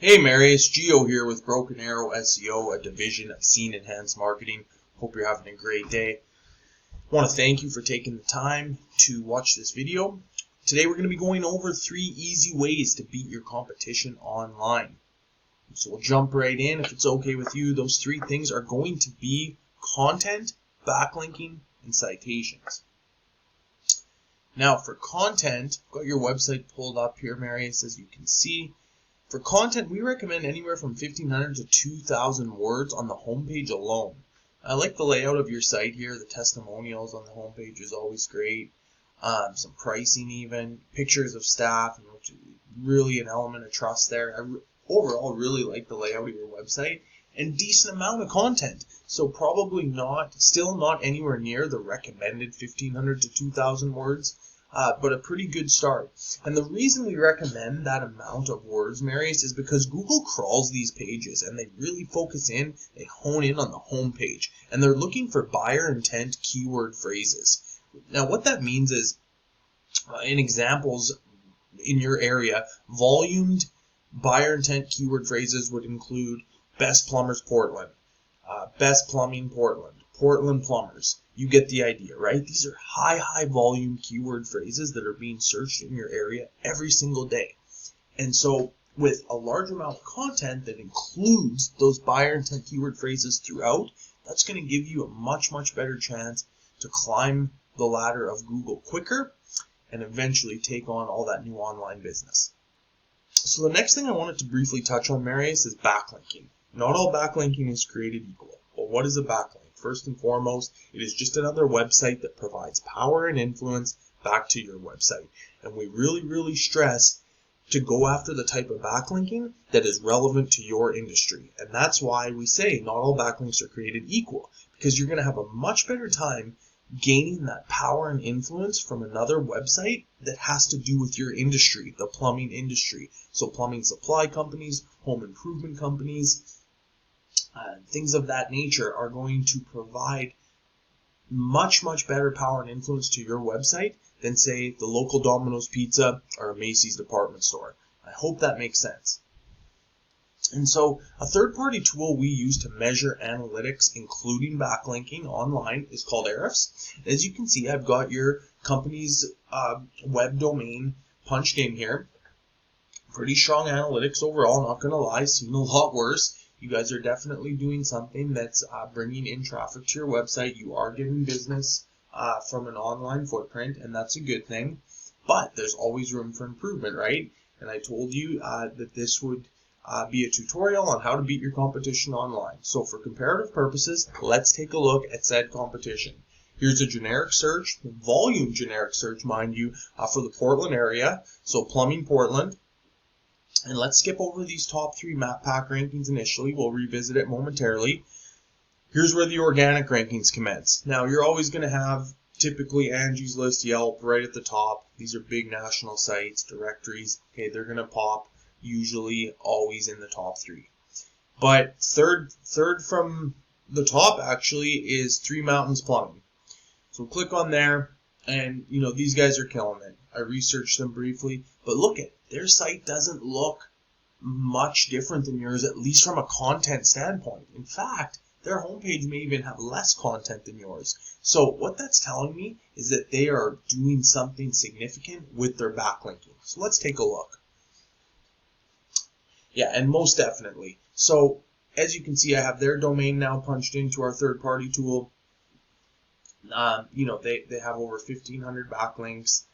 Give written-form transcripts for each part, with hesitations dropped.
Hey Mary, it's Gio here with Broken Arrow SEO, a division of Scene Enhanced Marketing. Hope you're having a great day. I want to thank you for taking the time to watch this video. Today we're going to be going over 3 easy ways to beat your competition online. So we'll jump right in. If it's okay with you, those 3 things are going to be content, backlinking, and citations. Now for content, I've got your website pulled up here, Marius, as you can see. For content, we recommend anywhere from 1,500 to 2,000 words on the homepage alone. I like the layout of your site here. The testimonials on the homepage is always great. Some pricing even, pictures of staff, which is really an element of trust there. I overall really like the layout of your website and decent amount of content. So probably still not anywhere near the recommended 1,500 to 2,000 words. But a pretty good start. And the reason we recommend that amount of words, Marius, is because Google crawls these pages and they really focus in, they hone in on the home page, and they're looking for buyer intent keyword phrases. Now what that means is, in examples in your area, volumed buyer intent keyword phrases would include best plumbers Portland, best plumbing Portland, Portland plumbers. You get the idea, right? These are high volume keyword phrases that are being searched in your area every single day. And so with a large amount of content that includes those buyer intent keyword phrases throughout, that's going to give you a much better chance to climb the ladder of Google quicker and eventually take on all that new online business. So the next thing I wanted to briefly touch on, Marius, is backlinking. Not all backlinking is created equal. But what is a backlink? First and foremost, it is just another website that provides power and influence back to your website. And we really stress to go after the type of backlinking that is relevant to your industry. And that's why we say not all backlinks are created equal, because you're going to have a much better time gaining that power and influence from another website that has to do with your industry, the plumbing industry. So plumbing supply companies, home improvement companies, things of that nature are going to provide much better power and influence to your website than, say, the local Domino's Pizza or a Macy's department store. I hope that makes sense. And so a third-party tool we use to measure analytics, including backlinking online, is called Ahrefs. As you can see, I've got your company's web domain punched in here. Pretty strong analytics overall, not going to lie, seen a lot worse. You guys are definitely doing something that's bringing in traffic to your website. You are getting business from an online footprint, and that's a good thing. But there's always room for improvement, right? And I told you that this would be a tutorial on how to beat your competition online. So for comparative purposes, let's take a look at said competition. Here's a generic search, volume generic search, mind you, for the Portland area. So plumbing Portland. And let's skip over these top 3 map pack rankings initially. We'll revisit it momentarily. Here's where the organic rankings commence. Now, you're always going to have typically Angie's List, Yelp right at the top. These are big national sites, directories. Okay, they're going to pop usually always in the top 3. But third from the top actually is 3 Mountains Plumbing. So click on there, and these guys are killing it. I researched them briefly, but look at their site doesn't look much different than yours, at least from a content standpoint. In fact, their homepage may even have less content than yours. So what that's telling me is that they are doing something significant with their backlinking. So let's take a look. Yeah, and most definitely. So as you can see, I have their domain now punched into our third-party tool. They have over 1,500 backlinks.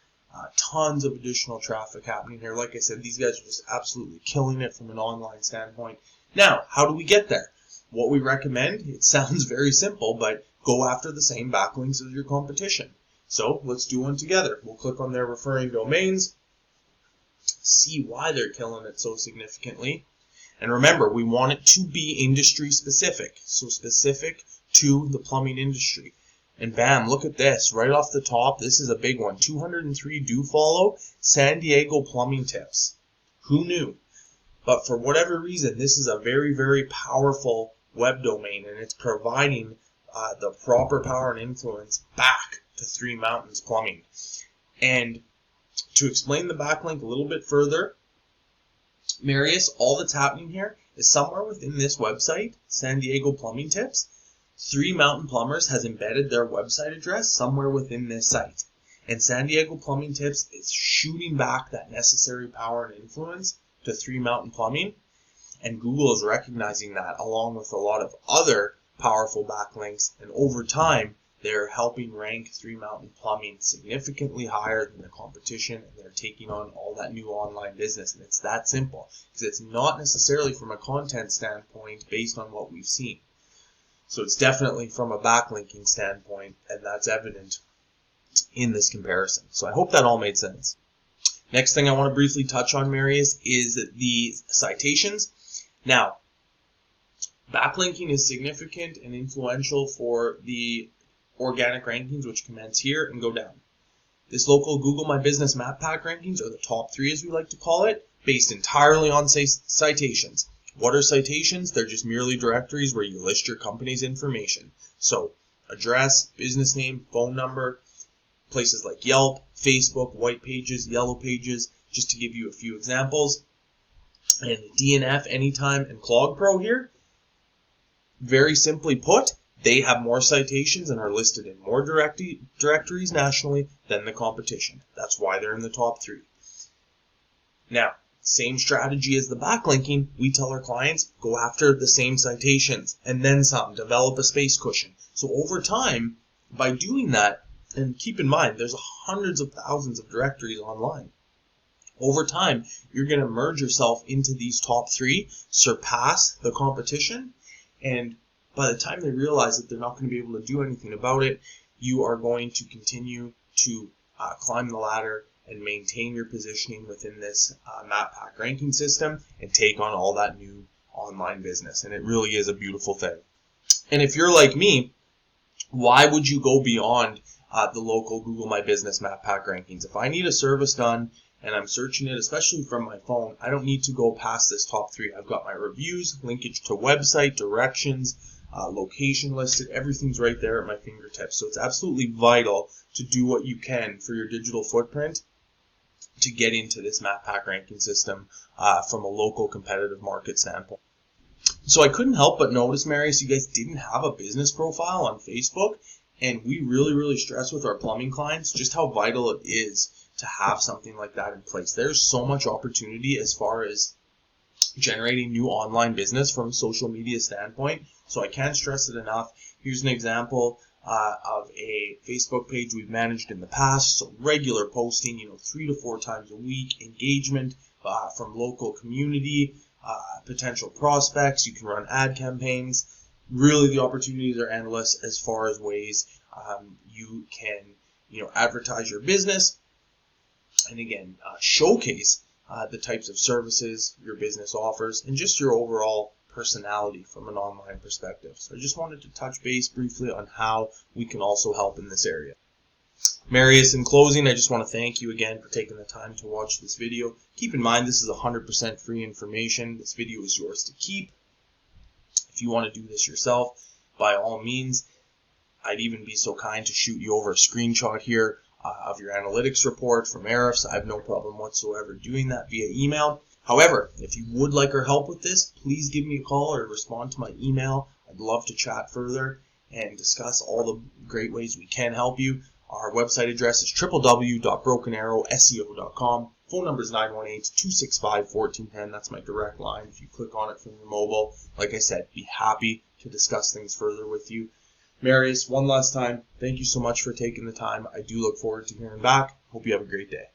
Tons of additional traffic happening here. Like I said, these guys are just absolutely killing it from an online standpoint. Now, how do we get there? What we recommend, it sounds very simple, but go after the same backlinks as your competition. So let's do one together. We'll click on their referring domains, see why they're killing it so significantly. And remember, we want it to be industry specific, so specific to the plumbing industry. And bam, look at this, right off the top, this is a big one. 203 do follow, San Diego plumbing tips. Who knew? But for whatever reason, this is a very powerful web domain, and it's providing the proper power and influence back to 3 Mountains Plumbing. And to explain the backlink a little bit further, Marius, all that's happening here is somewhere within this website, San Diego Plumbing Tips, 3 Mountain Plumbers has embedded their website address somewhere within this site. And San Diego Plumbing Tips is shooting back that necessary power and influence to 3 Mountain Plumbing. And Google is recognizing that along with a lot of other powerful backlinks. And over time, they're helping rank 3 Mountain Plumbing significantly higher than the competition. And they're taking on all that new online business. And it's that simple. Because it's not necessarily from a content standpoint based on what we've seen. So it's definitely from a backlinking standpoint, and that's evident in this comparison. So I hope that all made sense. Next thing I want to briefly touch on, Marius, is the citations. Now, backlinking is significant and influential for the organic rankings, which commence here and go down. This local Google My Business Map Pack rankings are the top 3, as we like to call it, based entirely on citations. What are citations? They're just merely directories where you list your company's information. So, address, business name, phone number, places like Yelp, Facebook, White Pages, Yellow Pages, just to give you a few examples. And DNF, Anytime, and ClogPro here, very simply put, they have more citations and are listed in more directories nationally than the competition. That's why they're in the top 3. Now, same strategy as the backlinking, we tell our clients, go after the same citations and then some, develop a space cushion. So over time, by doing that, and keep in mind, there's hundreds of thousands of directories online. Over time, you're going to merge yourself into these top 3, surpass the competition, and by the time they realize that they're not going to be able to do anything about it, you are going to continue to climb the ladder and maintain your positioning within this map pack ranking system and take on all that new online business. And it really is a beautiful thing. And if you're like me, why would you go beyond the local Google My Business Map Pack rankings? If I need a service done and I'm searching it, especially from my phone, I don't need to go past this top 3. I've got my reviews, linkage to website, directions, location listed, everything's right there at my fingertips. So it's absolutely vital to do what you can for your digital footprint to get into this map pack ranking system from a local competitive market standpoint. So I couldn't help but notice, Marius, you guys didn't have a business profile on Facebook, and we really stress with our plumbing clients just how vital it is to have something like that in place. There's so much opportunity as far as generating new online business from a social media standpoint. So I can't stress it enough. Here's an example of a Facebook page we've managed in the past. So regular posting, 3 to 4 times a week, engagement from local community, potential prospects. You can run ad campaigns. Really, the opportunities are endless as far as ways you can, advertise your business. And again, showcase the types of services your business offers and just your overall personality from an online perspective. So I just wanted to touch base briefly on how we can also help in this area. Marius, in closing, I just want to thank you again for taking the time to watch this video. Keep in mind, this is 100% free information. This video is yours to keep. If you want to do this yourself, by all means, I'd even be so kind to shoot you over a screenshot here of your analytics report from Arifs. I have no problem whatsoever doing that via email. However, if you would like our help with this, please give me a call or respond to my email. I'd love to chat further and discuss all the great ways we can help you. Our website address is www.brokenarrowseo.com. Phone number is 918-265-1410. That's my direct line. If you click on it from your mobile, like I said, be happy to discuss things further with you. Marius, one last time, thank you so much for taking the time. I do look forward to hearing back. Hope you have a great day.